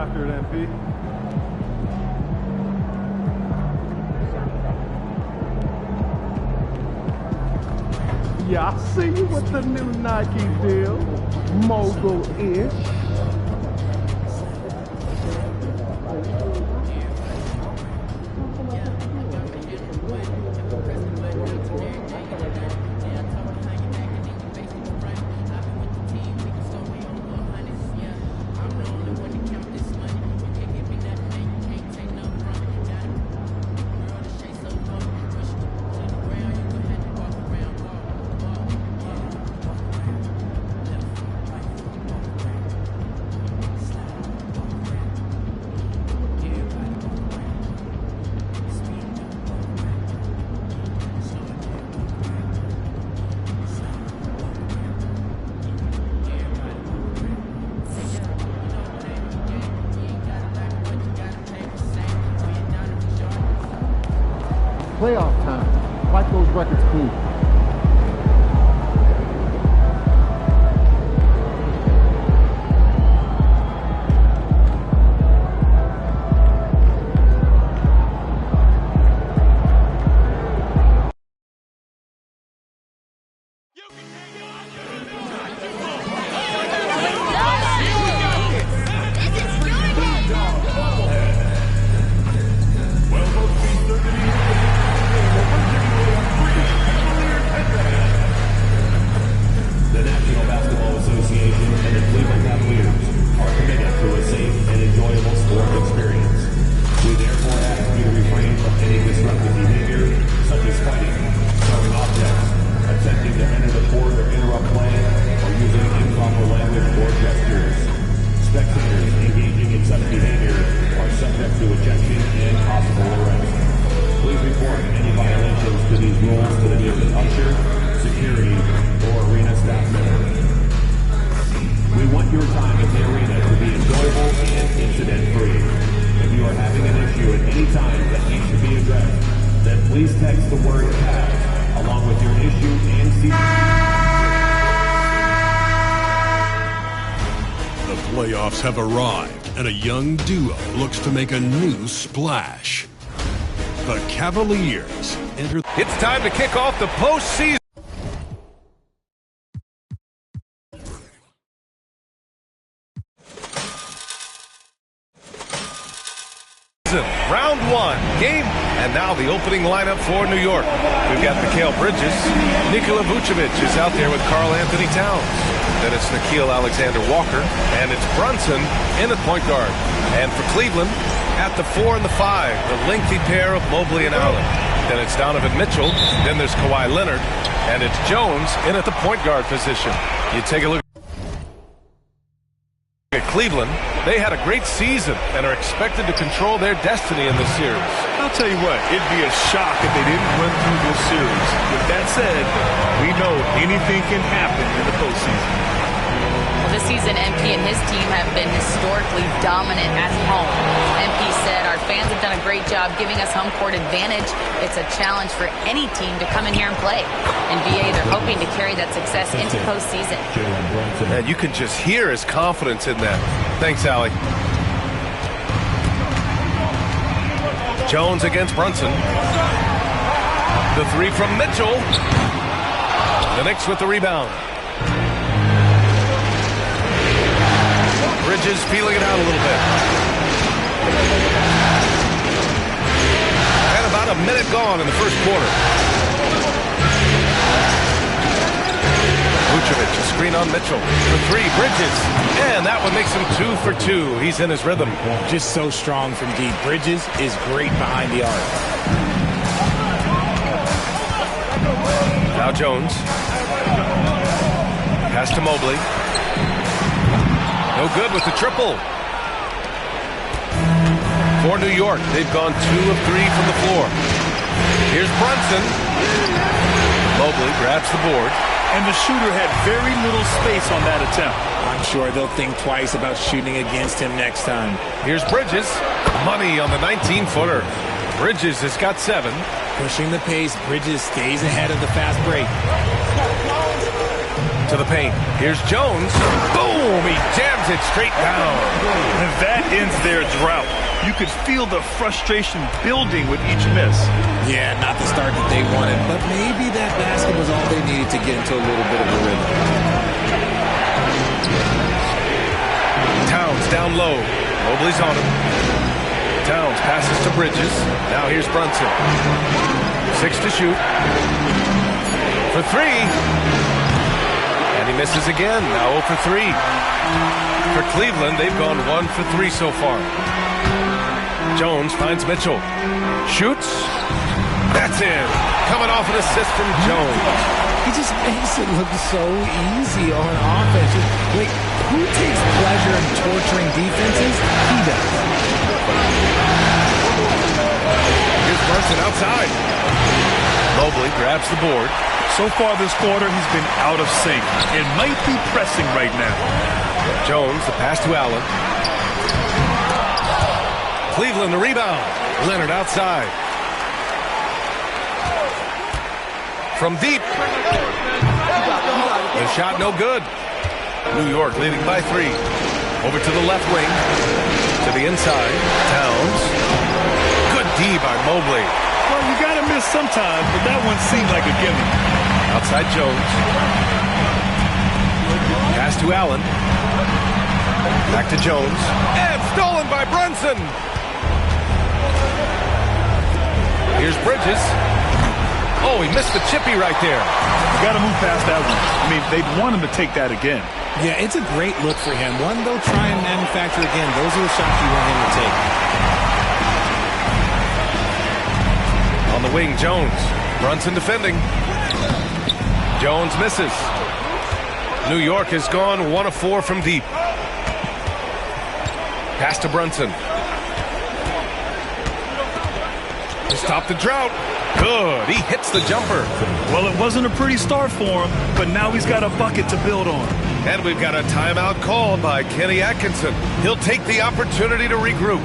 after it, MP. Yeah, I see you with the new Nike deal. Mogul-ish. Playoff time. Wipe those records clean. Please text the word "pass" along with your issue and seat. The playoffs have arrived, and a young duo looks to make a new splash. The Cavaliers enter. It's time to kick off the postseason. Round one, game, and now the opening lineup for New York. We've got Mikal Bridges. Nikola Vucevic is out there with Karl Anthony Towns. Then it's Nickeil Alexander-Walker, and it's Brunson in at point guard. And for Cleveland, at the 4 and the 5, the lengthy pair of Mobley and Allen. Then it's Donovan Mitchell. Then there's Kawhi Leonard, and it's Jones in at the point guard position. You take a look at Cleveland. They had a great season and are expected to control their destiny in this series. I'll tell you what, it'd be a shock if they didn't run through this series. With that said, we know anything can happen in the postseason. Well, this season, MP and his team have been historically dominant at home. MP said, our fans have done a great job giving us home court advantage. It's a challenge for any team to come in here and play. And BA, they're hoping to carry that success into postseason. And you can just hear his confidence in that. Thanks, Allie. Jones against Brunson. The three from Mitchell. The Knicks with the rebound. Bridges feeling it out a little bit. And about a minute gone in the first quarter. Vucevic, a screen on Mitchell. For three, Bridges. And that one makes him 2 for 2. He's in his rhythm. Just so strong from deep. Bridges is great behind the arc. Now Jones. Pass to Mobley. No good with the triple. For New York, they've gone 2 of 3 from the floor. Here's Brunson. Mobley grabs the board. And the shooter had very little space on that attempt. I'm sure they'll think twice about shooting against him next time. Here's Bridges. Money on the 19-footer. Bridges has got 7. Pushing the pace, Bridges stays ahead of the fast break. To the paint. Here's Jones. Boom! He jams it straight down. And that ends their drought. You could feel the frustration building with each miss. Yeah, not the start that they wanted, but maybe that basket was all they needed to get into a little bit of a rhythm. Towns down low. Mobley's on him. Towns passes to Bridges. Now here's Brunson. 6 to shoot. For 3. And he misses again. Now 0 for 3. For Cleveland, they've gone 1 for 3 so far. Jones finds Mitchell. Shoots. That's in. Coming off an assist from Jones. He just makes it look so easy on offense. Wait, who takes pleasure in torturing defenses? He does. Here's Brunson outside. Mobley grabs the board. So far this quarter, he's been out of sync and might be pressing right now. Jones, the pass to Allen. Cleveland, the rebound. Leonard outside. From deep. The shot no good. New York leading by 3. Over to the left wing. To the inside. Towns. Good D by Mobley. Well, you got to miss sometimes, but that one seemed like a gimme. Outside Jones. Pass to Allen. Back to Jones. And stolen by Brunson. Here's Bridges. Oh, he missed the chippy right there. You got to move past that one. I mean, they'd want him to take that again. Yeah, it's a great look for him. One they'll try and manufacture again. Those are the shots you want him to take. On the wing, Jones. Brunson defending. Jones misses. New York has gone 1 of 4 from deep. Pass to Brunson. Stop the drought. Good. He hits the jumper. Well, it wasn't a pretty start for him, but now he's got a bucket to build on. And we've got a timeout called by Kenny Atkinson. He'll take the opportunity to regroup.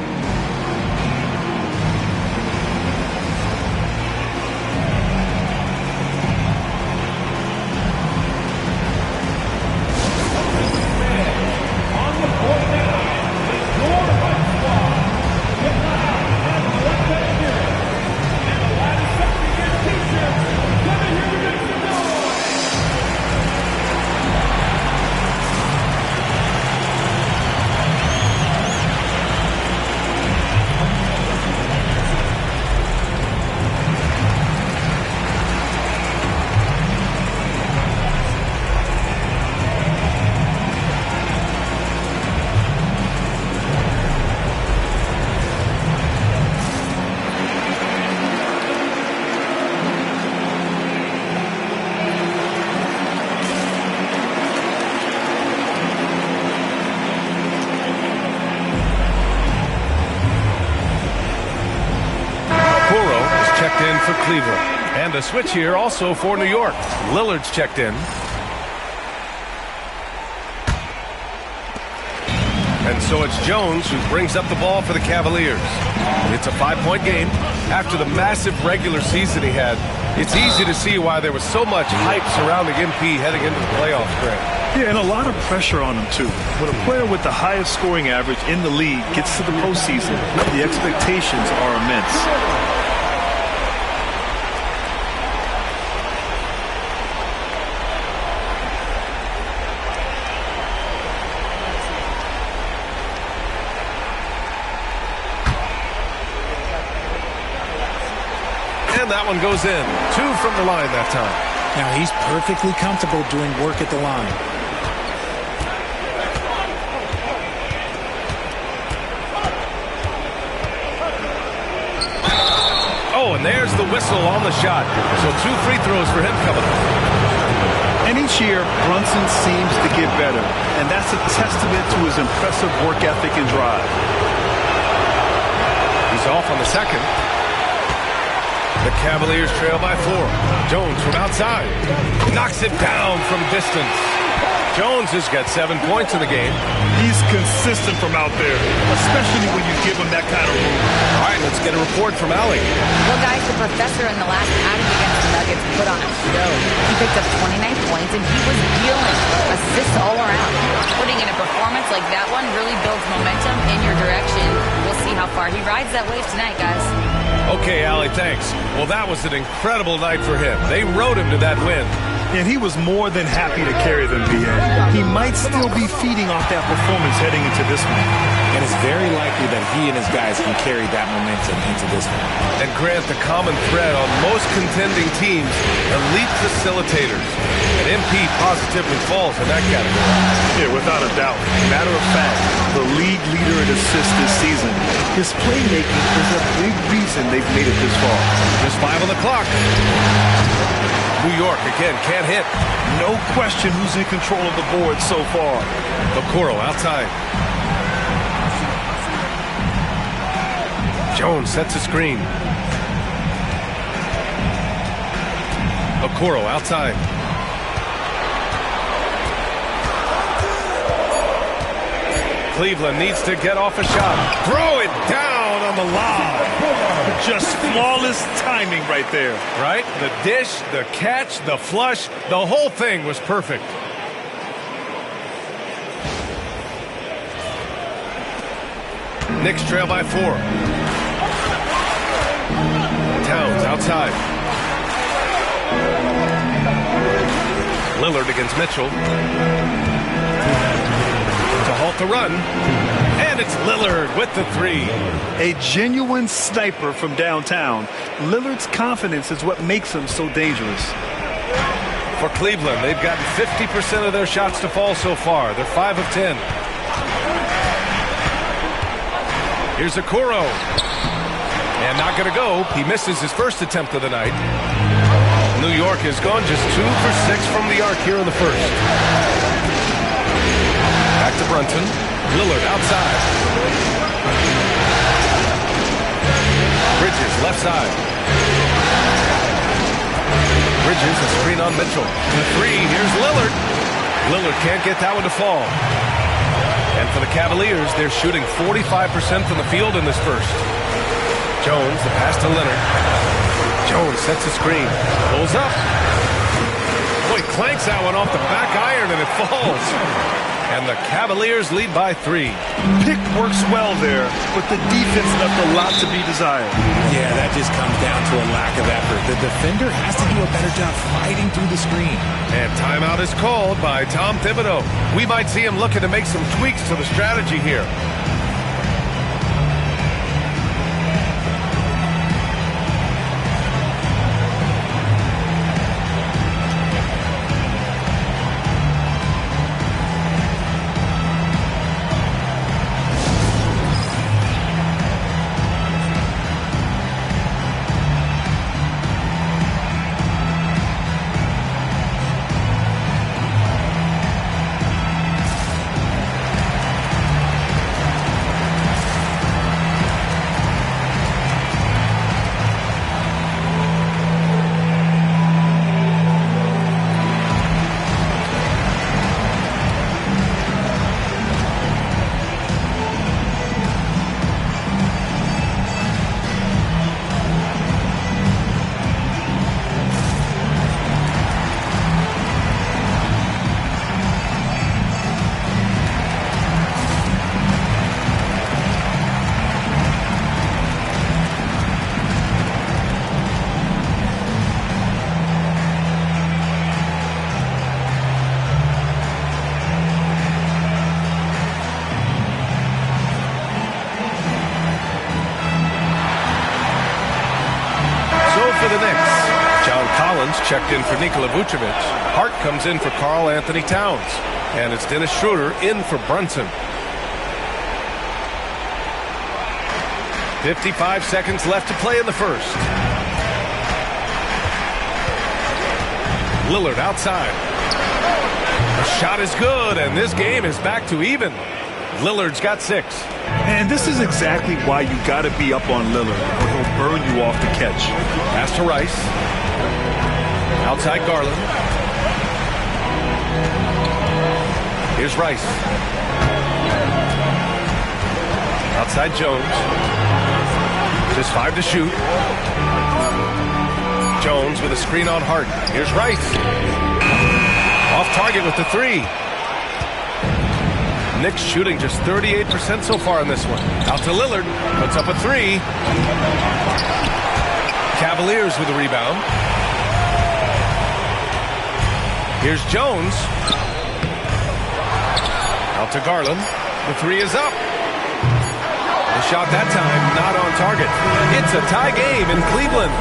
For Cleveland. And a switch here also for New York. Lillard's checked in. And so it's Jones who brings up the ball for the Cavaliers. It's a 5-point game. After the massive regular season he had, it's easy to see why there was so much hype surrounding MP heading into the playoffs, Greg. Yeah, and a lot of pressure on him, too. When a player with the highest scoring average in the league gets to the postseason, the expectations are immense. And that one goes in. 2 from the line that time. Now he's perfectly comfortable doing work at the line. Oh, and there's the whistle on the shot. So 2 free throws for him coming up. And each year, Brunson seems to get better. And that's a testament to his impressive work ethic and drive. He's off on the second. The Cavaliers trail by 4. Jones from outside. Knocks it down from distance. Jones has got 7 points in the game. He's consistent from out there, especially when you give him that kind of room. All right, let's get a report from Allie. Well, guys, the professor in the last outing against the Nuggets put on a show. He picked up 29 points, points, and he was dealing assists all around. Putting in a performance like that one really builds momentum in your direction. We'll see how far he rides that wave tonight, guys. Okay, Allie, thanks. Well, that was an incredible night for him. They rode him to that win. And he was more than happy to carry them, BA. He might still be feeding off that performance heading into this one. And it's very likely that he and his guys can carry that momentum into this one. And Grant, the common thread on most contending teams, elite facilitators. And MP positively falls in that category. Yeah, without a doubt. Matter of fact, the league leader in assists this season. His playmaking is a big reason they've made it this far. Just 5 on the clock. New York, again, can't hit. No question who's in control of the board so far. Okoro outside. Jones sets a screen. Okoro outside. Cleveland needs to get off a shot. Throw it down on the lob. Just flawless timing right there. Right? The dish, the catch, the flush, the whole thing was perfect. Knicks trail by 4. Towns outside. Lillard against Mitchell. To halt the run. And it's Lillard with the 3. A genuine sniper from downtown. Lillard's confidence is what makes him so dangerous. For Cleveland, they've gotten 50% of their shots to fall so far. They're 5 of 10. Here's Okoro. And not going to go. He misses his first attempt of the night. New York has gone just 2 for 6 from the arc here in the first. Back to Brunson. Lillard outside. Bridges left side. Bridges a screen on Mitchell. The 3. Here's Lillard. Lillard can't get that one to fall. And for the Cavaliers, they're shooting 45% from the field in this first. Jones, the pass to Leonard. Jones sets a screen. Pulls up. Boy, clanks that one off the back iron and it falls. And the Cavaliers lead by 3. Pick works well there, but the defense left a lot to be desired. Yeah, that just comes down to a lack of effort. The defender has to do a better job fighting through the screen. And timeout is called by Tom Thibodeau. We might see him looking to make some tweaks to the strategy here. For the Knicks, John Collins checked in for Nikola Vucevic. Hart comes in for Karl Anthony Towns. And it's Dennis Schroeder in for Brunson. 55 seconds left to play in the first. Lillard outside. The shot is good, and this game is back to even. Lillard's got 6. And this is exactly why you got to be up on Lillard, or he'll burn you off the catch. Pass to Rice. Outside Garland. Here's Rice. Outside Jones. Just 5 to shoot. Jones with a screen on Hart. Here's Rice. Off target with the three. Knicks shooting just 38% so far in this one. Out to Lillard. Puts up a three. Cavaliers with a rebound. Here's Jones. Out to Garland. The three is up. The shot that time not on target. It's a tie game in Cleveland.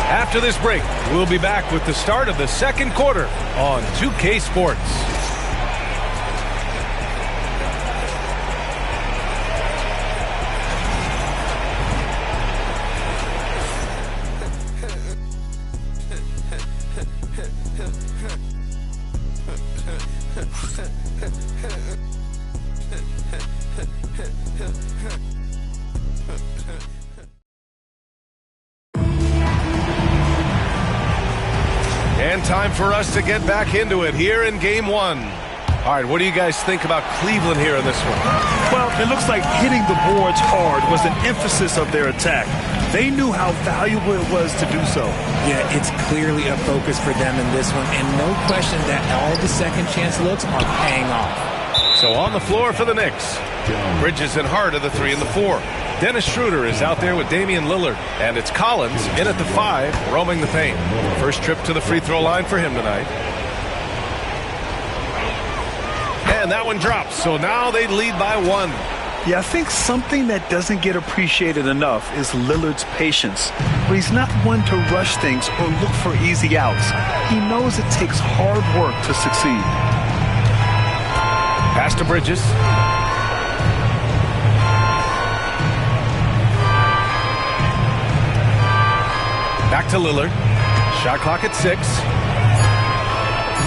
After this break, we'll be back with the start of the second quarter on 2K Sports. And time for us to get back into it here in game one. All right, what do you guys think about Cleveland here in this one? Well, it looks like hitting the boards hard was an emphasis of their attack. They knew how valuable it was to do so. Yeah, it's clearly a focus for them in this one, and no question that all the second chance looks are paying off. So on the floor for the Knicks, Bridges and Hart are the 3 and the 4. Dennis Schroeder is out there with Damian Lillard, and it's Collins in at the 5, roaming the paint. First trip to the free throw line for him tonight. And that one drops, so now they lead by 1. Yeah, I think something that doesn't get appreciated enough is Lillard's patience. But he's not one to rush things or look for easy outs. He knows it takes hard work to succeed. Pass to Bridges. Back to Lillard. Shot clock at 6.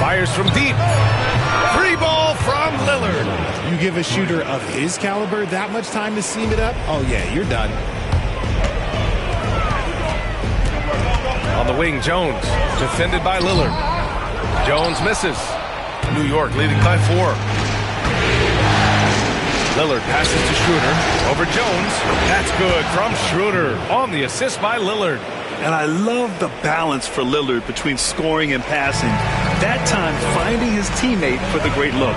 Fires from deep. Free ball from Lillard. You give a shooter of his caliber that much time to seam it up? Oh, yeah, you're done. On the wing, Jones. Defended by Lillard. Jones misses. New York leading by 4. Lillard passes to Schroeder. Over Jones. That's good from Schroeder. On the assist by Lillard. And I love the balance for Lillard between scoring and passing. That time finding his teammate for the great look.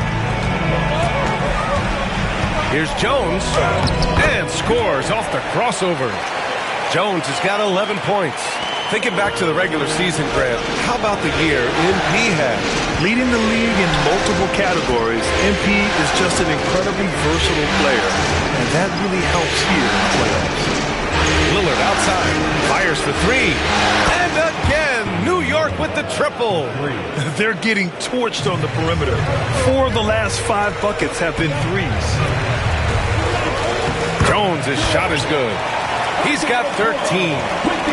Here's Jones. And scores off the crossover. Jones has got 11 points. Thinking back to the regular season, Grant, how about the year MP had? Leading the league in multiple categories, MP is just an incredibly versatile player. And that really helps here in the playoffs. Lillard outside, fires for 3, and again, New York with the triple. They're getting torched on the perimeter. 4 of the last 5 buckets have been threes. Jones' shot is good. He's got 13.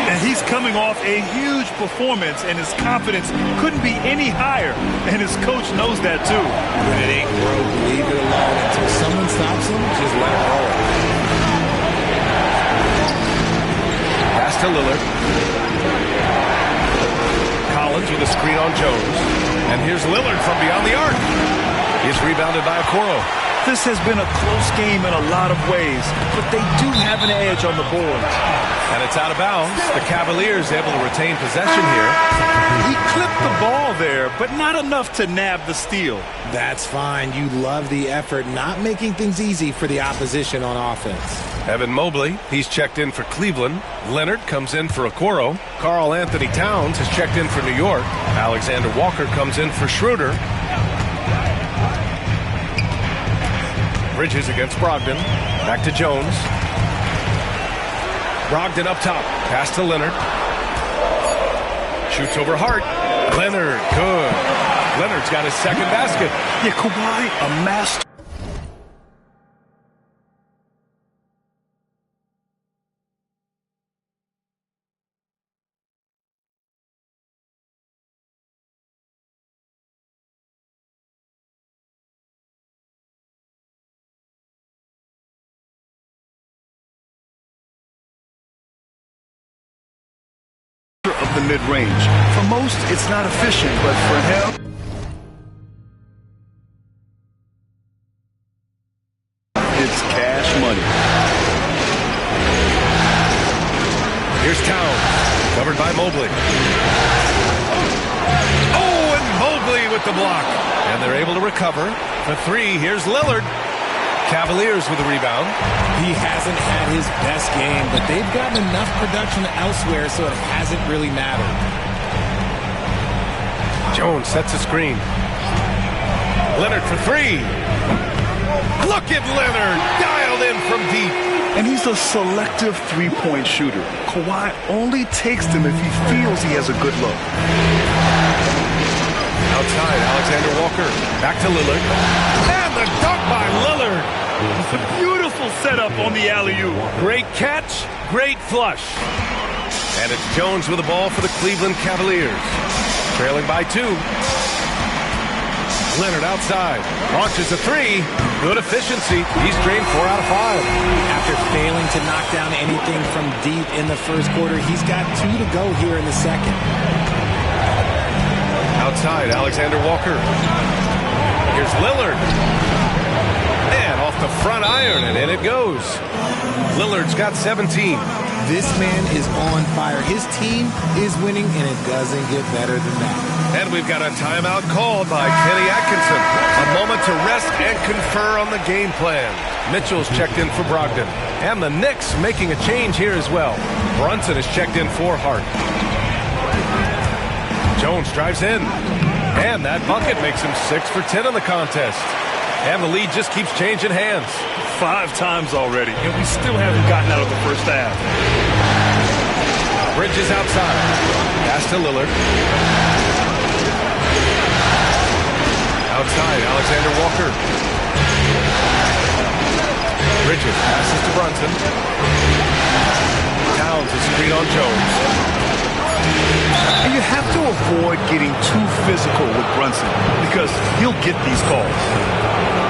And he's coming off a huge performance, and his confidence couldn't be any higher. And his coach knows that, too. When it ain't broke, leave it alone. Until someone stops him, just let it roll. Pass to Lillard. Collins with a screen on Jones. And here's Lillard from beyond the arc. He's rebounded by Okoro. This has been a close game in a lot of ways, but they do have an edge on the boards. And it's out of bounds. The Cavaliers able to retain possession here. He clipped the ball there, but not enough to nab the steal. That's fine. You love the effort, not making things easy for the opposition on offense. Evan Mobley, he's checked in for Cleveland. Leonard comes in for Okoro. Karl Anthony Towns has checked in for New York. Alexander Walker comes in for Schroeder. Bridges against Brogdon. Back to Jones. Brogdon up top. Pass to Leonard. Shoots over Hart. Leonard, good. Leonard's got his second basket. Yeah, Kawhi, a master. Of the mid-range. For most, it's not efficient, but for him, it's cash money. Here's Towns, covered by Mobley. Oh, and Mobley with with the block. And they're able to recover. For three, here's Lillard. Cavaliers with the rebound. He hasn't had his best game, but they've gotten enough production elsewhere, so it hasn't really mattered. Jones sets a screen. Leonard for three. Look at Leonard, dialed in from deep. And he's a selective three-point shooter. Kawhi only takes them if he feels he has a good look. Outside, Alexander Walker. Back to Lillard. And the dunk by Lillard. It's a beautiful setup on the alley-oop. Great catch, great flush. And it's Jones with the ball for the Cleveland Cavaliers. Trailing by two. Leonard outside. Launches a three. Good efficiency. He's drained 4 out of 5. After failing to knock down anything from deep in the first quarter, he's got 2 to go here in the second. Outside, Alexander Walker. Here's Lillard. And off the front iron, and in it goes. Lillard's got 17. This man is on fire. His team is winning, and it doesn't get better than that. And we've got a timeout called by Kenny Atkinson. A moment to rest and confer on the game plan. Mitchell's checked in for Brogdon. And the Knicks making a change here as well. Brunson is checked in for Hart. Jones drives in. And that bucket makes him 6 for 10 in the contest. And the lead just keeps changing hands. 5 times already, and we still haven't gotten out of the first half. Bridges outside. Pass to Lillard. Outside, Alexander Walker. Bridges passes to Brunson. Towns is screen on Jones. And you have to avoid getting too physical with Brunson because he'll get these calls.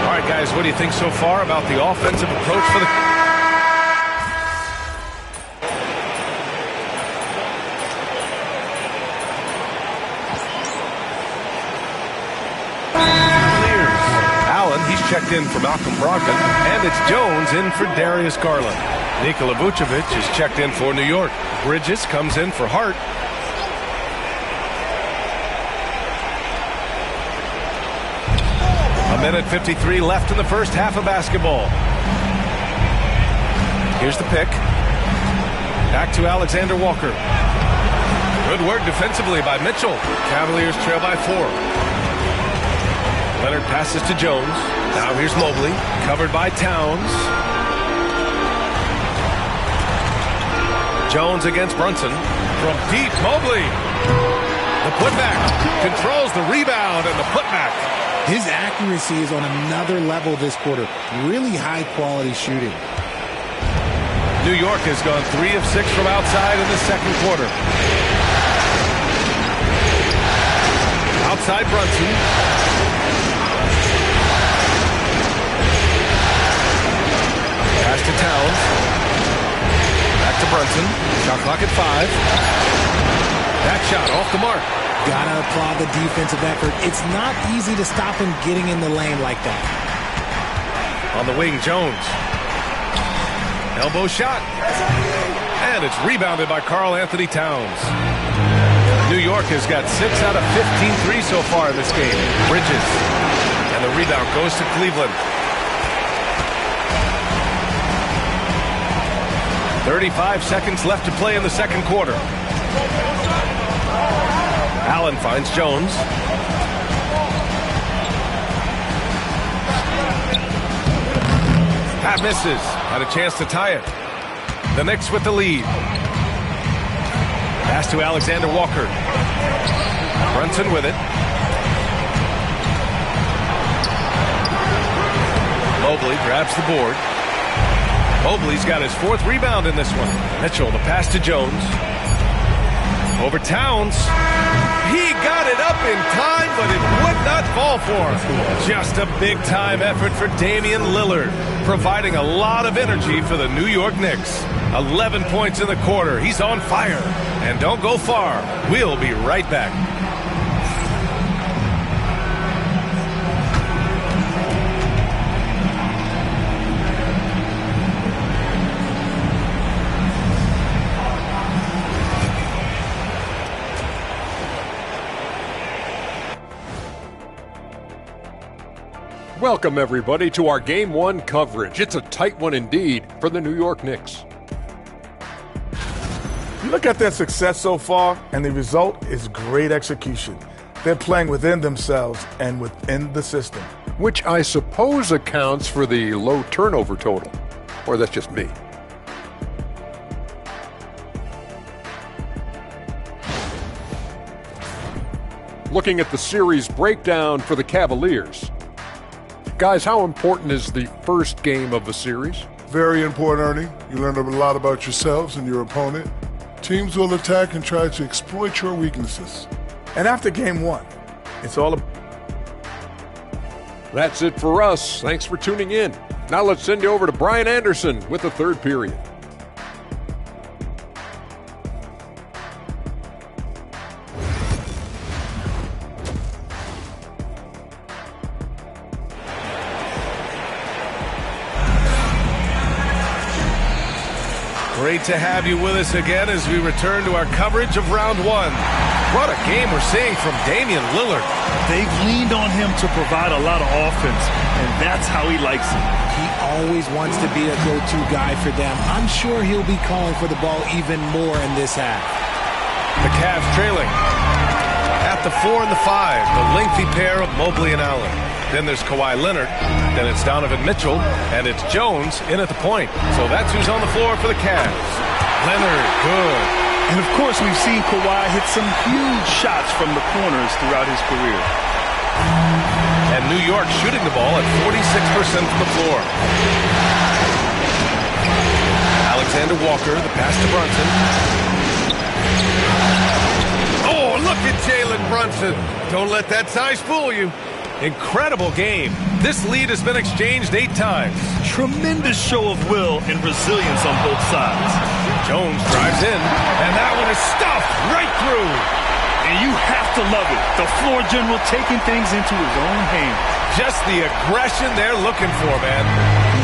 All right, guys, what do you think so far about the offensive approach for the... Allen, he's checked in for Malcolm Brogdon, and it's Jones in for Darius Garland. Nikola Vucevic is checked in for New York. Bridges comes in for Hart. A minute 53 left in the first half of basketball. Here's the pick. Back to Alexander Walker. Good work defensively by Mitchell. Cavaliers trail by 4. Leonard passes to Jones. Now here's Mobley. Covered by Towns. Jones against Brunson. From deep, Mobley. The putback. Controls the rebound and the putback. His accuracy is on another level this quarter. Really high-quality shooting. New York has gone 3 of 6 from outside in the second quarter. Outside Brunson. Pass to Towns. Back to Brunson. Shot clock at 5. That shot off the mark. Gotta applaud the defensive effort. It's not easy to stop him getting in the lane like that. On the wing, Jones. Elbow shot. And it's rebounded by Karl Anthony Towns. New York has got 6 out of 15 threes so far in this game. Bridges. And the rebound goes to Cleveland. 35 seconds left to play in the second quarter. Allen finds Jones. Pat misses. Had a chance to tie it. The Knicks with the lead. Pass to Alexander Walker. Brunson with it. Mobley grabs the board. Mobley's got his 4th rebound in this one. Mitchell, the pass to Jones. Over Towns. He got it up in time, but it would not fall for him. Just a big-time effort for Damian Lillard, providing a lot of energy for the New York Knicks. 11 points in the quarter. He's on fire. And don't go far. We'll be right back. Welcome, everybody, to our Game 1 coverage. It's a tight one indeed for the New York Knicks. You look at their success so far, and the result is great execution. They're playing within themselves and within the system. Which I suppose accounts for the low turnover total. Or that's just me. Looking at the series breakdown for the Cavaliers. Guys, how important is the first game of the series? Very important, Ernie. You learn a lot about yourselves and your opponent. Teams will attack and try to exploit your weaknesses. And after game 1, it's all about... That's it for us. Thanks for tuning in. Now let's send you over to Brian Anderson with the third period. Great to have you with us again as we return to our coverage of round 1. What a game we're seeing from Damian Lillard. They've leaned on him to provide a lot of offense, and that's how he likes it. He always wants to be a go-to guy for them. I'm sure he'll be calling for the ball even more in this half. The Cavs trailing. At the 4 and the 5, the lengthy pair of Mobley and Allen. Then there's Kawhi Leonard. Then it's Donovan Mitchell. And it's Jones in at the point. So that's who's on the floor for the Cavs. Leonard, good. And of course, we've seen Kawhi hit some huge shots from the corners throughout his career. And New York shooting the ball at 46% from the floor. Alexander Walker, the pass to Brunson. Oh, look at Jalen Brunson. Don't let that size fool you. Incredible game. This lead has been exchanged 8 times. Tremendous show of will and resilience on both sides. Jones drives in, and that one is stuffed right through. And you have to love it. The floor general taking things into his own hands. Just the aggression they're looking for, man.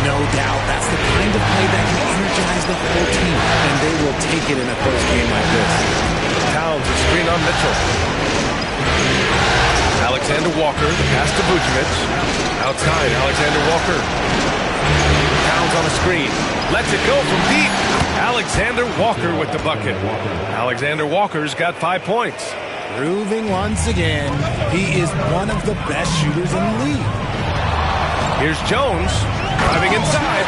No doubt. That's the kind of play that can energize the whole team, and they will take it in a close game like this. Towns, a screen on Mitchell. Alexander Walker, the pass to Vucevic. Outside, Alexander Walker. Towns on a screen. Lets it go from deep. Alexander Walker with the bucket. Alexander Walker's got 5 points. Proving once again, he is one of the best shooters in the league. Here's Jones, driving inside.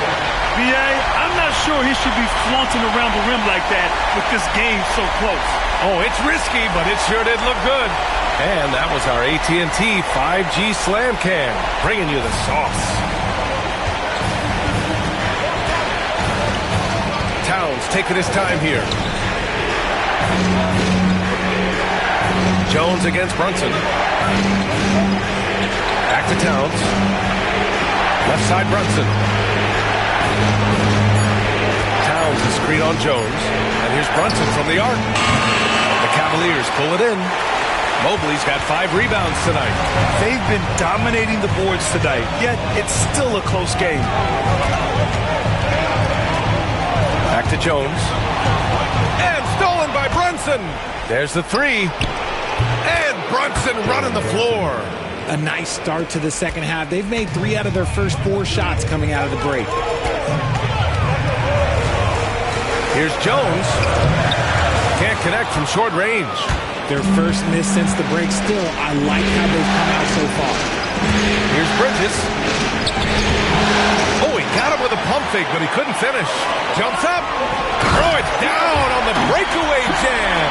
B.A., I'm not sure he should be flaunting around the rim like that with this game so close. Oh, it's risky, but it sure did look good. And that was our AT&T 5G Slam Cam, bringing you the sauce. Towns taking his time here. Jones against Brunson. Back to Towns. Left side Brunson. Towns a screen on Jones. And here's Brunson from the arc. The Cavaliers pull it in. Mobley's got 5 rebounds tonight. They've been dominating the boards tonight, yet it's still a close game. Back to Jones. And stolen by Brunson. There's the 3. And Brunson running the floor. A nice start to the second half. They've made 3 out of their first 4 shots coming out of the break. Here's Jones. Can't connect from short range. Their first miss since the break. Still, I like how they've come out so far. Here's Bridges. Oh, he got him with a pump fake, but he couldn't finish. Jumps up. Throw it down on the breakaway jam.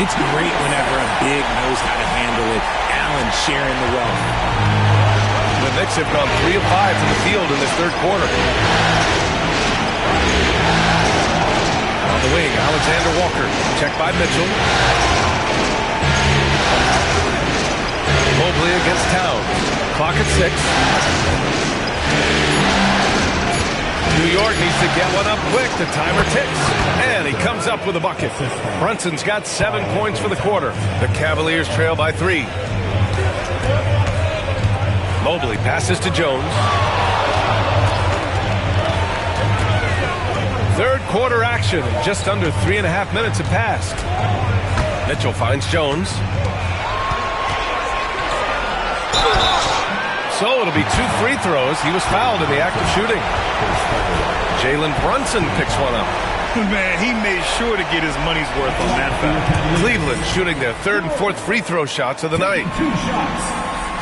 It's great whenever a big knows how to handle it. Allen sharing the wealth. The Knicks have gone 3 of 5 from the field in this third quarter. On the wing, Alexander Walker. Checked by Mitchell. Mobley against Towns. Clock at 6. New York needs to get one up quick. The timer ticks. And he comes up with a bucket. Brunson's got 7 points for the quarter. The Cavaliers trail by 3. Mobley passes to Jones. Third quarter action. Just under 3.5 minutes have passed. Mitchell finds Jones. so it'll be 2 free throws. He was fouled in the act of shooting. Jalen Brunson picks one up. Man, he made sure to get his money's worth on that foul. Cleveland shooting their 3rd and 4th free throw shots of the night.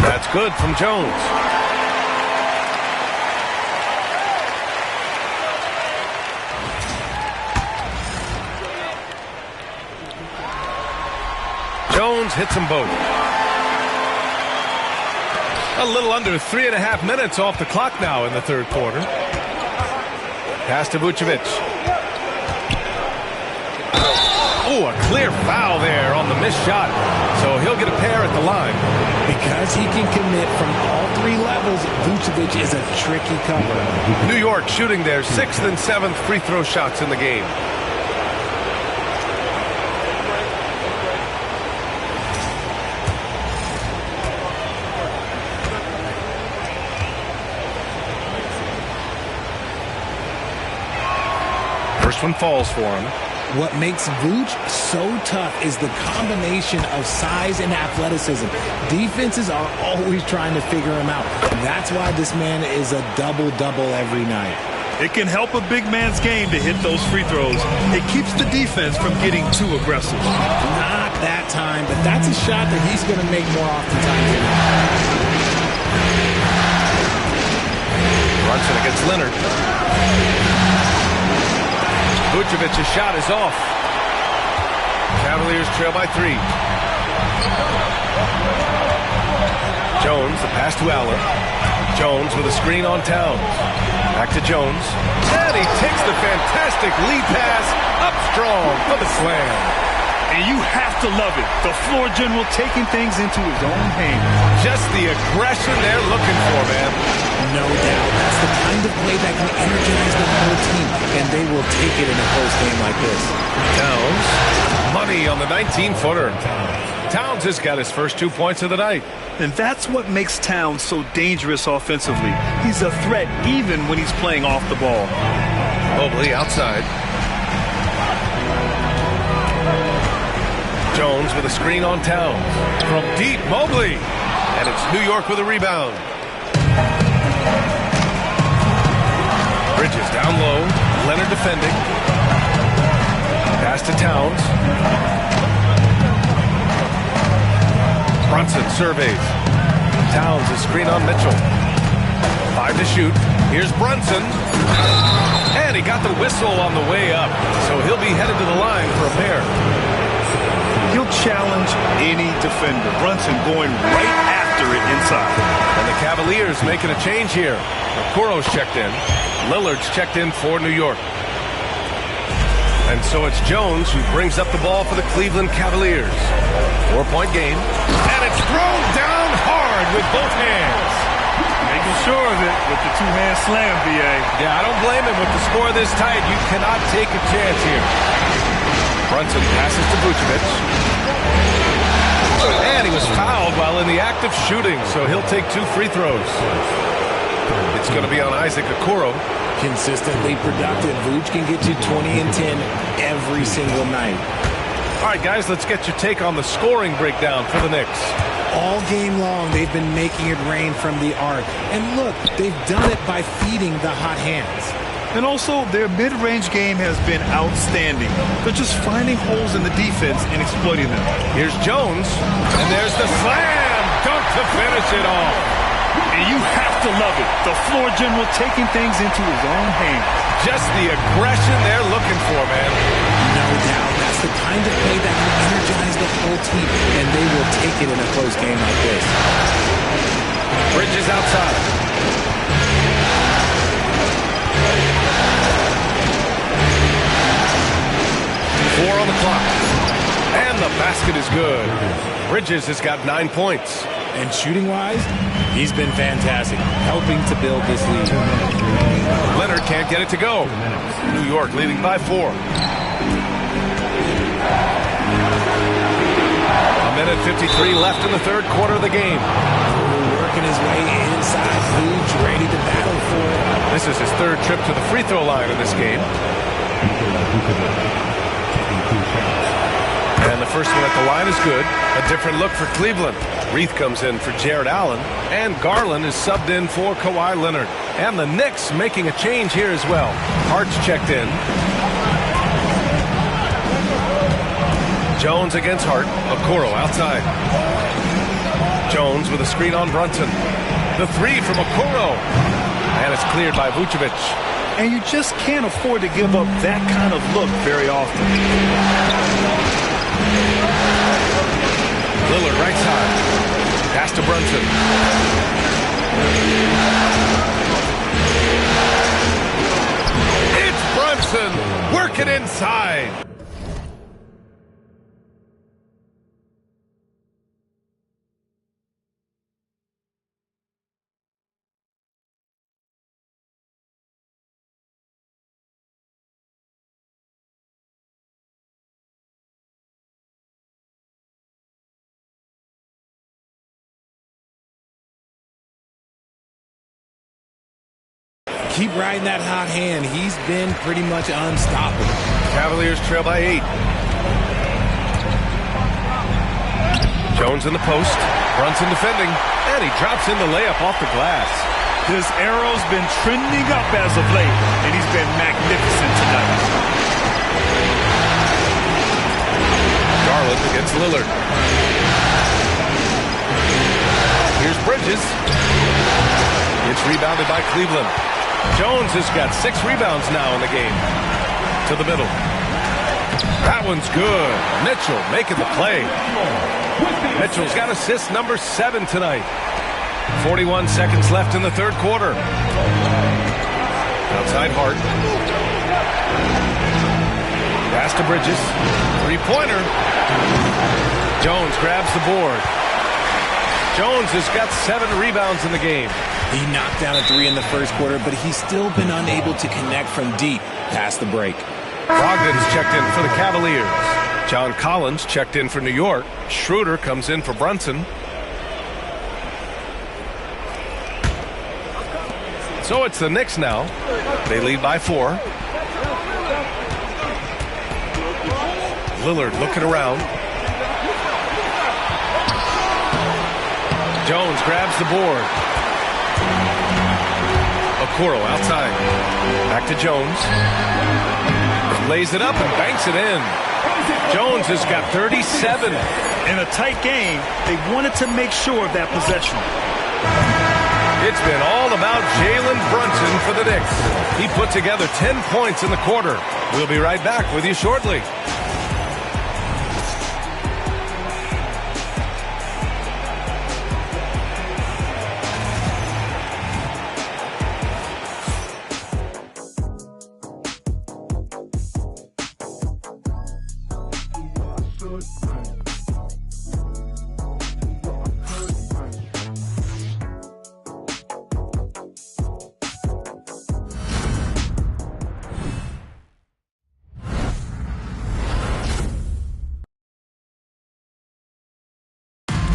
That's good from Jones. Jones hits them both. A little under 3.5 minutes off the clock now in the 3rd quarter. Pass to Vucevic. Oh, a clear foul there on the missed shot. So he'll get a pair at the line. Because he can commit from all 3 levels, Vucevic is a tricky cover. New York shooting their 6th and 7th free throw shots in the game. First one falls for him. What makes Vooch so tough is the combination of size and athleticism. Defenses are always trying to figure him out. That's why this man is a double-double every night. It can help a big man's game to hit those free throws. It keeps the defense from getting too aggressive. Not that time, but that's a shot that he's going to make more oftentimes than not. Brunson against Leonard. Vucevic's shot is off. Cavaliers trail by 3. Jones, the pass to Allen. Jones with a screen on Towns. Back to Jones. And he takes the fantastic lead pass up strong for the slam. And you have to love it. The floor general taking things into his own hands. Just the aggression they're looking for, man. No doubt. That's the kind of play that can energize the whole team, and they will take it in a close game like this. Towns, money on the 19-footer. Towns has got his first 2 points of the night. And that's what makes Towns so dangerous offensively. He's a threat even when he's playing off the ball. Mobley outside. Jones with a screen on Towns. From deep, Mobley. And it's New York with a rebound. Bridges down low. Leonard defending. Pass to Towns. Brunson surveys. Towns is screen on Mitchell. 5 to shoot. Here's Brunson. And he got the whistle on the way up. So he'll be headed to the line for a pair. He'll challenge any defender. Brunson going right after it inside. And the Cavaliers making a change here. Okoro's checked in. Lillard's checked in for New York. And so it's Jones who brings up the ball for the Cleveland Cavaliers. 4-point game. And it's thrown down hard with both hands. Making sure of it with the 2-hand slam, B.A. Yeah, I don't blame him. With the score this tight, you cannot take a chance here. Brunson passes to Vucevic. And he was fouled while in the act of shooting, so he'll take 2 free throws. It's going to be on Isaac Okoro. Consistently productive. Vooch can get you 20 and 10 every single night. All right, guys, let's get your take on the scoring breakdown for the Knicks. All game long, they've been making it rain from the arc. And look, they've done it by feeding the hot hands. And also, their mid-range game has been outstanding. They're just finding holes in the defense and exploiting them. Here's Jones, and there's the slam dunk to finish it off. And you have to love it. The floor general taking things into his own hands. Just the aggression they're looking for, man. No doubt. That's the kind of play that can energize the whole team, and they will take it in a close game like this. Bridges outside. Four on the clock. And the basket is good. Bridges has got 9 points. And shooting-wise, he's been fantastic, helping to build this lead. Leonard can't get it to go. New York leading by 4. A minute 53 left in the 3rd quarter of the game. Working his way inside. Vooch ready to battle for it. This is his 3rd trip to the free throw line in this game. And the first one at the line is good. A different look for Cleveland. Reith comes in for Jared Allen. And Garland is subbed in for Kawhi Leonard. And the Knicks making a change here as well. Hart's checked in. Jones against Hart. Okoro outside. Jones with a screen on Brunson. The three from Okoro. And it's cleared by Vucevic. And you just can't afford to give up that kind of look very often. Lillard right side. Pass to Brunson. It's Brunson. Work it inside. Keep riding that hot hand. He's been pretty much unstoppable. Cavaliers trail by 8. Jones in the post. Brunson defending. And he drops in the layup off the glass. His arrow's been trending up as of late, and he's been magnificent tonight. Garland against Lillard. Here's Bridges. It's rebounded by Cleveland. Jones has got 6 rebounds now in the game. To the middle. That one's good. Mitchell making the play. Mitchell's got assist number 7 tonight. 41 seconds left in the third quarter. Outside Hart. Pass to Bridges. 3-pointer. Jones grabs the board. Jones has got 7 rebounds in the game. He knocked down a 3 in the first quarter, but he's still been unable to connect from deep past the break. Brogdon's checked in for the Cavaliers. John Collins checked in for New York. Schroeder comes in for Brunson. So it's the Knicks now. They lead by 4. Lillard looking around. Jones grabs the board. Okoro outside. Back to Jones. Lays it up and banks it in. Jones has got 37. In a tight game, they wanted to make sure of that possession. It's been all about Jalen Brunson for the Knicks. He put together 10 points in the quarter. We'll be right back with you shortly.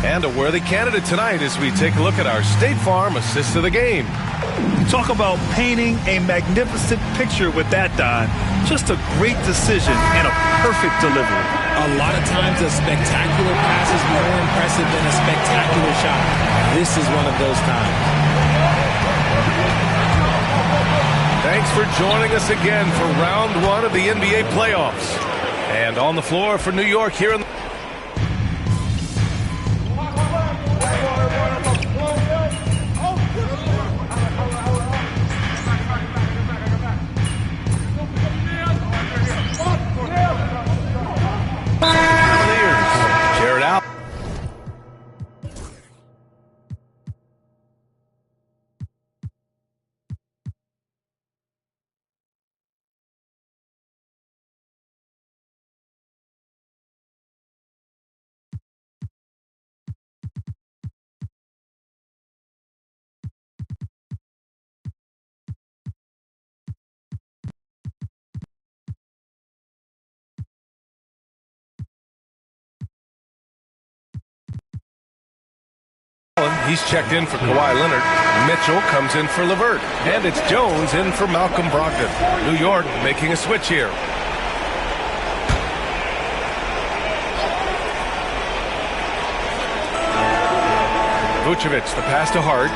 And a worthy candidate tonight as we take a look at our State Farm assist of the game. Talk about painting a magnificent picture with that, Don. Just a great decision and a perfect delivery. A lot of times a spectacular pass is more impressive than a spectacular shot. This is one of those times. Thanks for joining us again for round 1 of the NBA playoffs. And on the floor for New York here in the He's checked in for Kawhi Leonard. Mitchell comes in for LeVert. And it's Jones in for Malcolm Brogdon. New York making a switch here. Vucevic, the pass to Hart.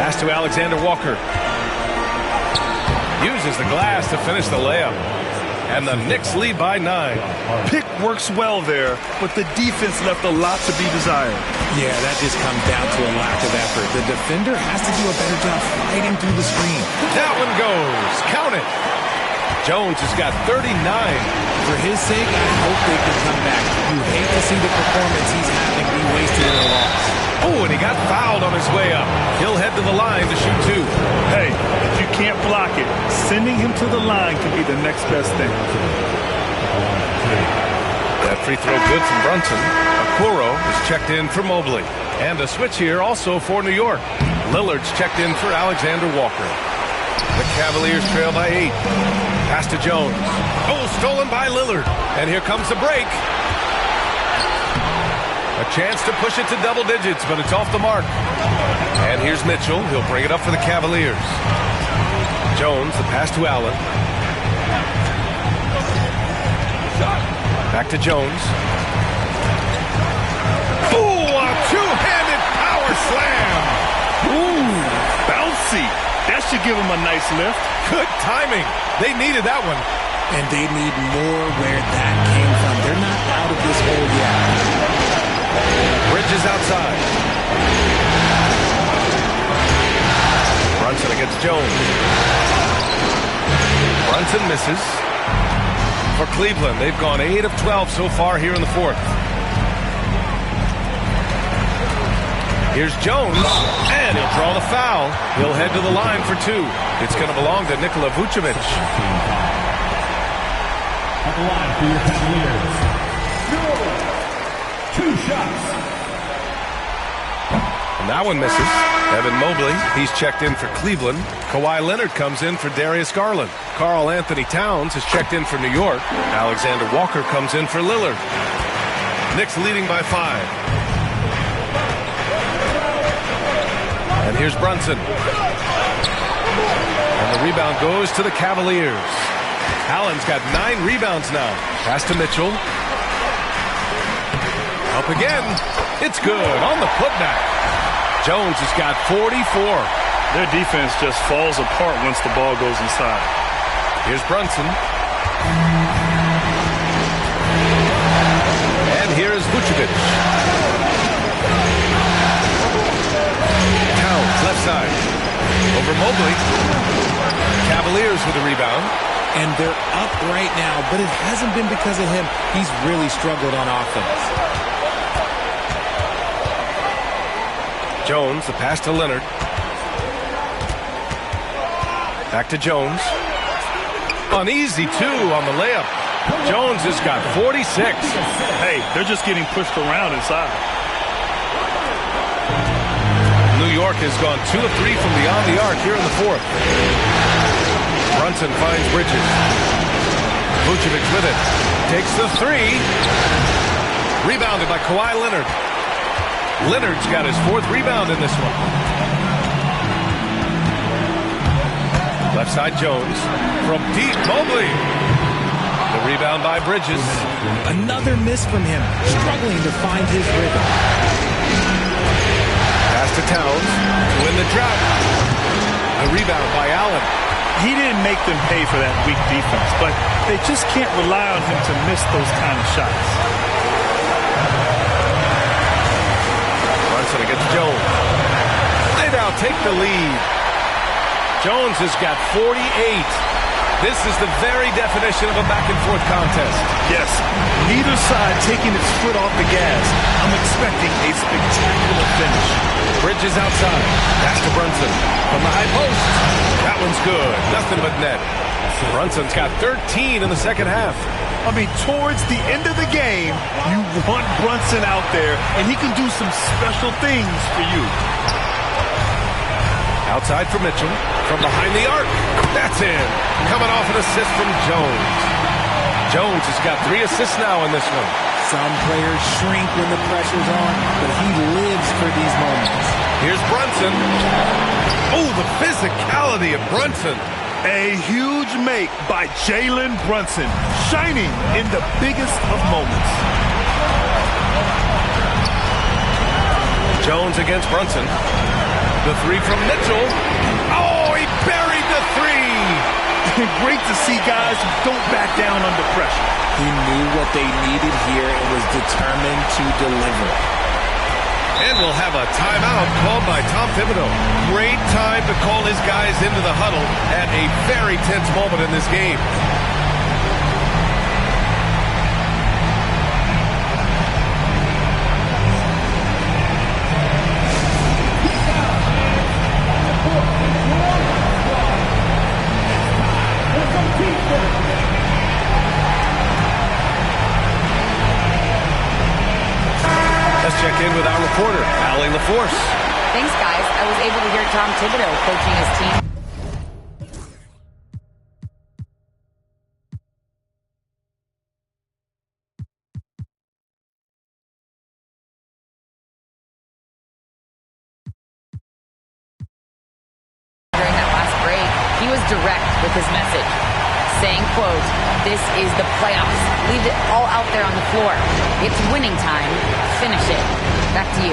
Pass to Alexander Walker. Uses the glass to finish the layup. And the Knicks lead by 9. Pick works well there, but the defense left a lot to be desired. Yeah, that just comes down to a lack of effort. The defender has to do a better job fighting through the screen. That one goes. Count it. Jones has got 39. For his sake, I hope they can come back. You hate to see the performance he's having be wasted in a loss. Oh, and he got fouled on his way up. He'll head to the line to shoot 2. Hey, if you can't block it, sending him to the line could be the next best thing. That free throw good from Brunson. Okoro is checked in for Mobley. And a switch here also for New York. Lillard's checked in for Alexander Walker. The Cavaliers trail by 8. Pass to Jones. Oh, stolen by Lillard. And here comes the break. A chance to push it to double digits, but it's off the mark. And here's Mitchell. He'll bring it up for the Cavaliers. Jones, the pass to Allen. Back to Jones. Ooh, a two-handed power slam. Ooh, bouncy. That should give him a nice lift. Good timing. They needed that one. And they need more where that came from. They're not out of this hole yet. Bridges outside. Brunson against Jones. Brunson misses. For Cleveland, they've gone 8 of 12 so far here in the 4th. Here's Jones, and he'll draw the foul. He'll head to the line for 2. It's going to belong to Nikola Vucevic. At the line for your Cavaliers. 2 shots. And that one misses. Evan Mobley, he's checked in for Cleveland. Kawhi Leonard comes in for Darius Garland. Karl Anthony Towns is checked in for New York. Alexander Walker comes in for Lillard. Knicks leading by 5. And here's Brunson. And the rebound goes to the Cavaliers. Allen's got 9 rebounds now. Pass to Mitchell. Up again. It's good on the putback. Jones has got 44. Their defense just falls apart once the ball goes inside. Here's Brunson. And here is Vucevic. Towns, left side. Over Mobley. Cavaliers with a rebound. And they're up right now, but it hasn't been because of him. He's really struggled on offense. Jones, the pass to Leonard. Back to Jones. Uneasy, too, on the layup. Jones has got 46. Hey, they're just getting pushed around inside. New York has gone 2 of 3 from beyond the arc here in the 4th. Brunson finds Bridges. Vucevic with it. Takes the 3. Rebounded by Kawhi Leonard. Leonard's got his 4th rebound in this one. Left side Jones. From deep, Mobley. The rebound by Bridges. Another miss from him. Struggling to find his rhythm. Pass to Towns to win the drought. A rebound by Allen. He didn't make them pay for that weak defense, but they just can't rely on him to miss those kind of shots. Brunson against Jones. They now take the lead. Jones has got 48. This is the very definition of a back-and-forth contest. Yes, neither side taking its foot off the gas. I'm expecting a spectacular finish. Bridges outside. Pass to Brunson. From the high post. That one's good. Nothing but net. Brunson's got 13 in the second half. I mean, towards the end of the game, you want Brunson out there, and he can do some special things for you. Outside for Mitchell. From behind the arc. That's in. Coming off an assist from Jones. Jones has got 3 assists now in this one. Some players shrink when the pressure's on, but he lives for these moments. Here's Brunson. Oh, the physicality of Brunson. A huge make by Jalen Brunson, shining in the biggest of moments. Jones against Brunson. The three from Mitchell. Oh, he buried the three. Great to see guys who don't back down under pressure. He knew what they needed here and was determined to deliver. And we'll have a timeout called by Tom Thibodeau. Great time to call his guys into the huddle at a very tense moment in this game. Let's check in with our reporter, Allie LaForce. Thanks, guys. I was able to hear Tom Thibodeau coaching his team. During that last break, he was direct with his message, saying, quote, "This is the playoffs. Leave it all out there on the floor. It's winning time. Finish it." Back to you.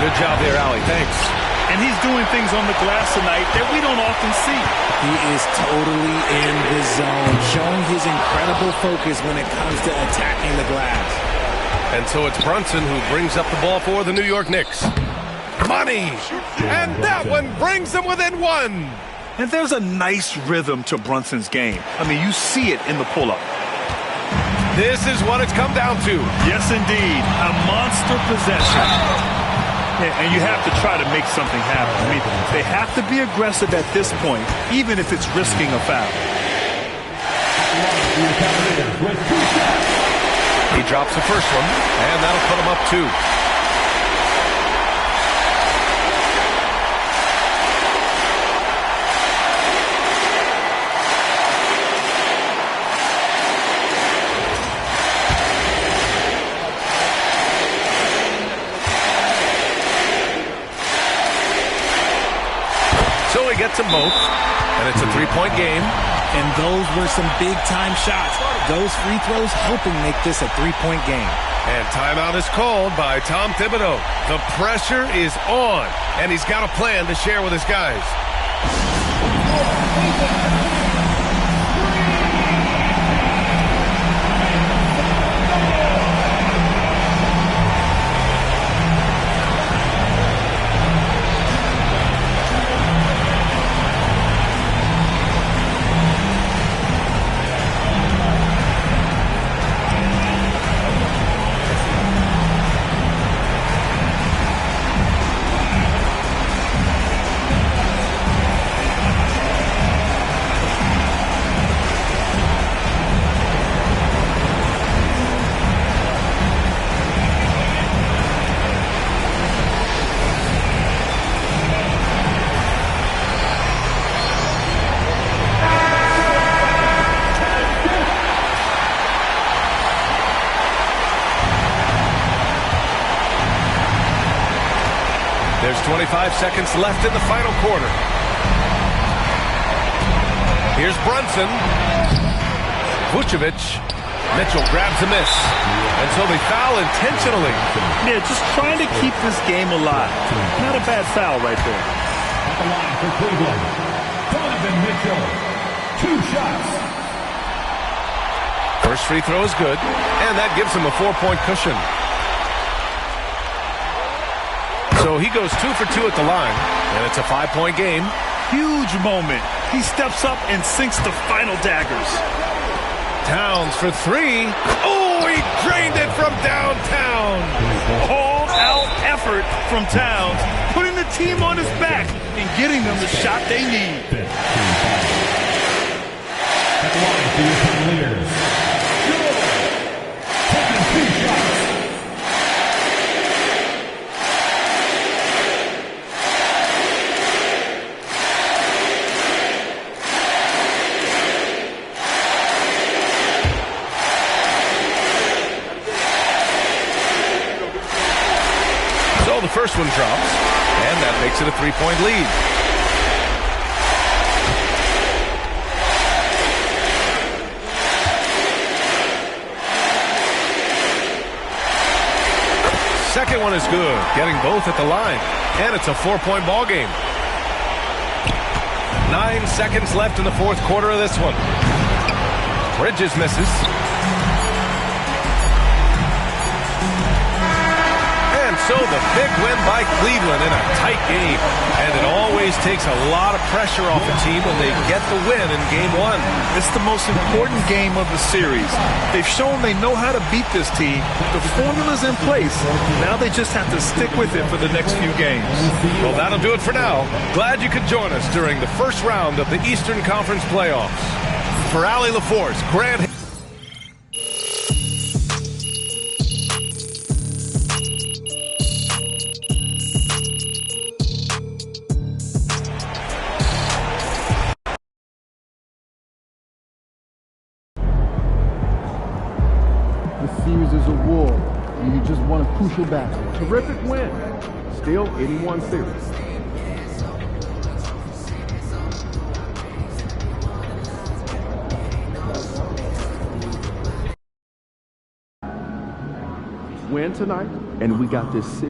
Good job there, Allie. Thanks. And he's doing things on the glass tonight that we don't often see. He is totally in the zone, showing his incredible focus when it comes to attacking the glass. And so it's Brunson who brings up the ball for the New York Knicks. Money! And that one brings them within one. And there's a nice rhythm to Brunson's game. I mean, you see it in the pull-up. This is what it's come down to. Yes, indeed. A monster possession. Yeah, and you have to try to make something happen. I mean, they have to be aggressive at this point, even if it's risking a foul. He drops the first one, and that'll put him up two. So he gets them both, and it's a three-point game. And those were some big-time shots. Those free throws helping make this a three-point game. And timeout is called by Tom Thibodeau. The pressure is on, and he's got a plan to share with his guys. There's 25 seconds left in the final quarter. Here's Brunson. Vucevic. Mitchell grabs a miss. And so they foul intentionally. Yeah, just trying to keep this game alive. Not a bad foul right there. At the line for Cleveland, Donovan Mitchell. 2 shots. First free throw is good, and that gives him a 4-point cushion. So he goes 2 for 2 at the line, and it's a 5-point game. Huge moment. He steps up and sinks the final daggers. Towns for 3. Oh, he drained it from downtown. All-out effort from Towns, putting the team on his back and getting them the shot they need. At the line for your Cavaliers, taking 2 shots. So the first one drops, and that makes it a 3-point lead. second one is good, getting both at the line. And it's a 4-point ball game. 9 seconds left in the fourth quarter of this one. Bridges misses. And so the big win by Cleveland in a tight game. And it always takes a lot of pressure off a team when they get the win in game one. It's the most important game of the series. They've shown they know how to beat this team. The formula's in place. Now they just have to stick with it for the next few games. Well, that'll do it for now. Glad you could join us during the first round of the Eastern Conference playoffs. For Allie LaForce, Grant. This series is a war, and you just won a crucial battle. Terrific win. Still 81 series. Win tonight, and we got this